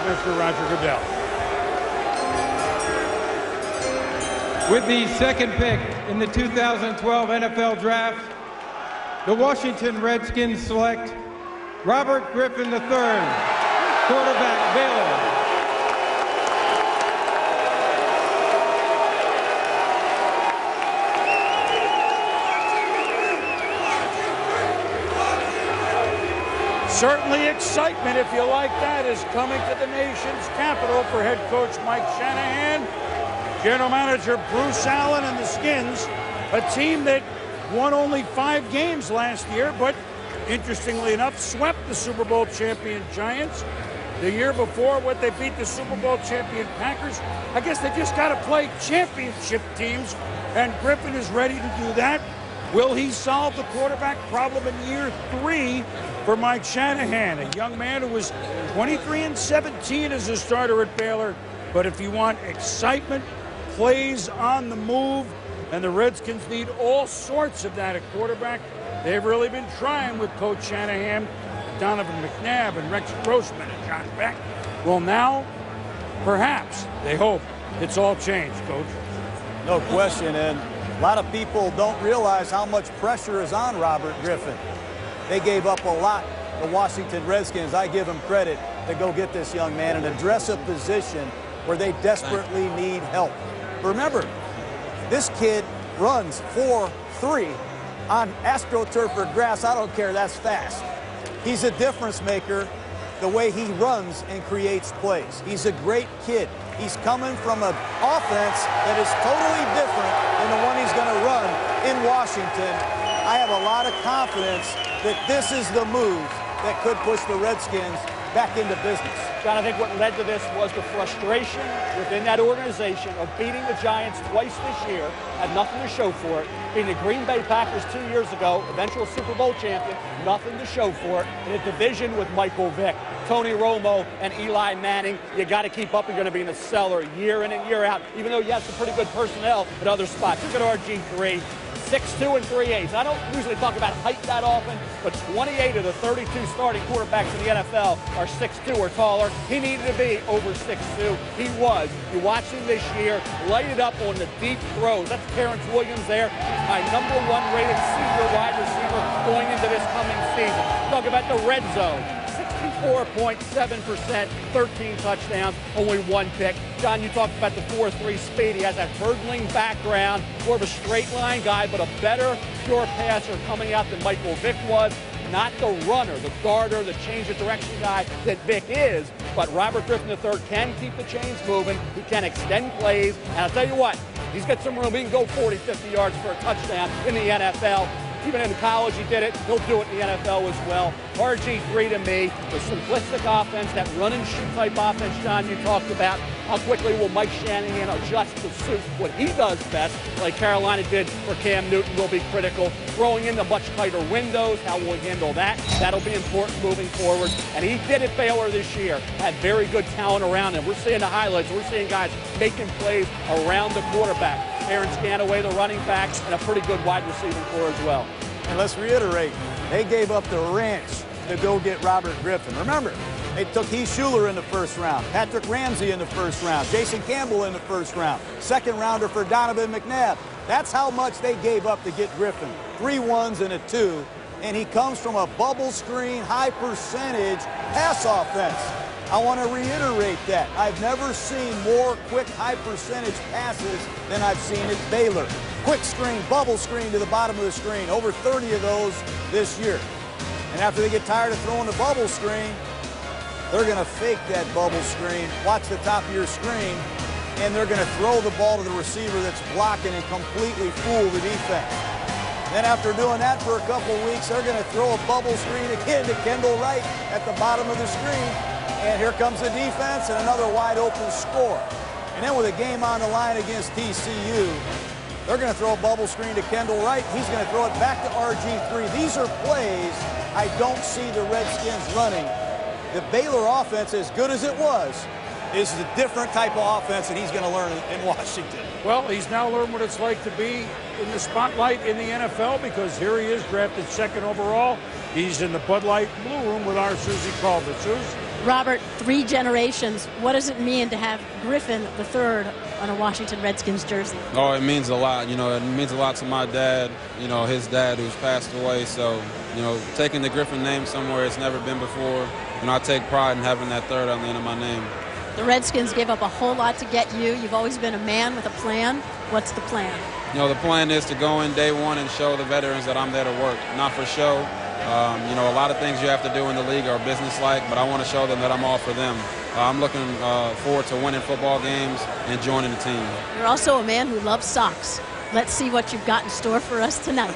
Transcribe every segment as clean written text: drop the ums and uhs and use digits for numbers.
Mr. Roger Goodell. With the second pick in the 2012 NFL Draft, the Washington Redskins select Robert Griffin III, quarterback, Baylor. Certainly excitement, if you like that, is coming to the nation's capital for head coach Mike Shanahan, general manager Bruce Allen and the Skins, a team that won only 5 games last year, but interestingly enough, swept the Super Bowl champion Giants. The year before, what they beat the Super Bowl champion Packers. I guess they just got to play championship teams, and Griffin is ready to do that. Will he solve the quarterback problem in year 3 for Mike Shanahan, a young man who was 23-17 as a starter at Baylor? But if you want excitement, plays on the move, and the Redskins need all sorts of that at quarterback, they've really been trying with Coach Shanahan, Donovan McNabb and Rex Grossman and John Beck. Well, now, perhaps, they hope it's all changed, Coach. No question, and a lot of people don't realize how much pressure is on Robert Griffin. They gave up a lot, the Washington Redskins. I give them credit to go get this young man and address a position where they desperately need help. Remember, this kid runs 4.3 on AstroTurf or grass. I don't care, that's fast. He's a difference maker the way he runs and creates plays. He's a great kid. He's coming from an offense that is totally different than the one he's going to run in Washington. I have a lot of confidence that this is the move that could push the Redskins back into business. John, I think what led to this was the frustration within that organization of beating the Giants twice this year, had nothing to show for it, beating the Green Bay Packers 2 years ago, eventual Super Bowl champion, nothing to show for it, in a division with Michael Vick, Tony Romo, and Eli Manning. You got to keep up. You're going to be in the cellar year in and year out, even though you have some pretty good personnel at other spots. Look at RG3. 6'2" and 3/8. I don't usually talk about height that often, but 28 of the 32 starting quarterbacks in the NFL are 6'2" or taller. He needed to be over 6'2". He was. You watch him this year, light it up on the deep throws. That's Terrence Williams there. He's my #1 rated senior wide receiver going into this coming season. Talk about the red zone. 64.7%, 13 touchdowns, only 1 pick. John, you talked about the 4.3 speed. He has that hurdling background, more of a straight line guy, but a better pure passer coming out than Michael Vick was. Not the runner, the guarder, the change of direction guy that Vick is, but Robert Griffin III can keep the chains moving. He can extend plays, and I'll tell you what, he's got some room. He can go 40, 50 yards for a touchdown in the NFL. Even in college he did it. He'll do it in the NFL as well. RG3 to me, the simplistic offense, that run-and-shoot type offense, John, you talked about. How quickly will Mike Shanahan adjust to suit what he does best, like Carolina did for Cam Newton, will be critical. Throwing into much tighter windows, how will he handle that? That'll be important moving forward. And he did it Baylor this year. Had very good talent around him. We're seeing the highlights. We're seeing guys making plays around the quarterback. Aaron Scanaway, the running back, and a pretty good wide receiving core as well. And let's reiterate, they gave up the ranch to go get Robert Griffin. Remember, they took Heath Shuler in the first round, Patrick Ramsey in the first round, Jason Campbell in the first round, second rounder for Donovan McNabb. That's how much they gave up to get Griffin. 3 1s and a 2, and he comes from a bubble screen, high percentage pass offense. I want to reiterate that. I've never seen more quick, high percentage passes than I've seen at Baylor. Quick screen, bubble screen to the bottom of the screen, over 30 of those this year. And after they get tired of throwing the bubble screen, they're going to fake that bubble screen, watch the top of your screen, and they're going to throw the ball to the receiver that's blocking and completely fool the defense. Then after doing that for a couple weeks, they're going to throw a bubble screen again to Kendall Wright at the bottom of the screen. And here comes the defense and another wide open score. And then with a game on the line against TCU, they're going to throw a bubble screen to Kendall Wright. He's going to throw it back to RG3. These are plays I don't see the Redskins running. The Baylor offense, as good as it was, is a different type of offense that he's going to learn in Washington. Well, he's now learned what it's like to be in the spotlight in the NFL, because here he is, drafted 2nd overall. He's in the Bud Light Blue Room with our Susie Culver. Suze? Robert, 3 generations. What does it mean to have Griffin III on a Washington Redskins jersey? Oh, it means a lot. You know, it means a lot to my dad, you know, his dad who's passed away. So, you know, taking the Griffin name somewhere it's never been before, you know, I take pride in having that 3rd on the end of my name. The Redskins gave up a whole lot to get you. You've always been a man with a plan. What's the plan? You know, the plan is to go in day one and show the veterans that I'm there to work, not for show. You know, a lot of things you have to do in the league are business-like, but I want to show them that I'm all for them. I'm looking forward to winning football games and joining the team. You're also a man who loves socks. Let's see what you've got in store for us tonight.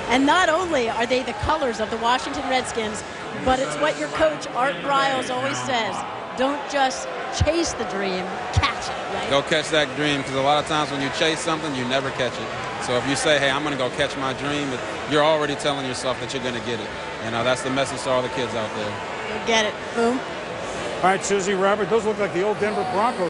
And not only are they the colors of the Washington Redskins, but it's what your coach, Art Briles, always says. Don't just chase the dream, catch it, right? Go catch that dream, because a lot of times when you chase something, you never catch it. So if you say, hey, I'm going to go catch my dream, you're already telling yourself that you're going to get it. And that's the message to all the kids out there. Go get it. Boom. All right, Susie, Robert, those look like the old Denver Broncos.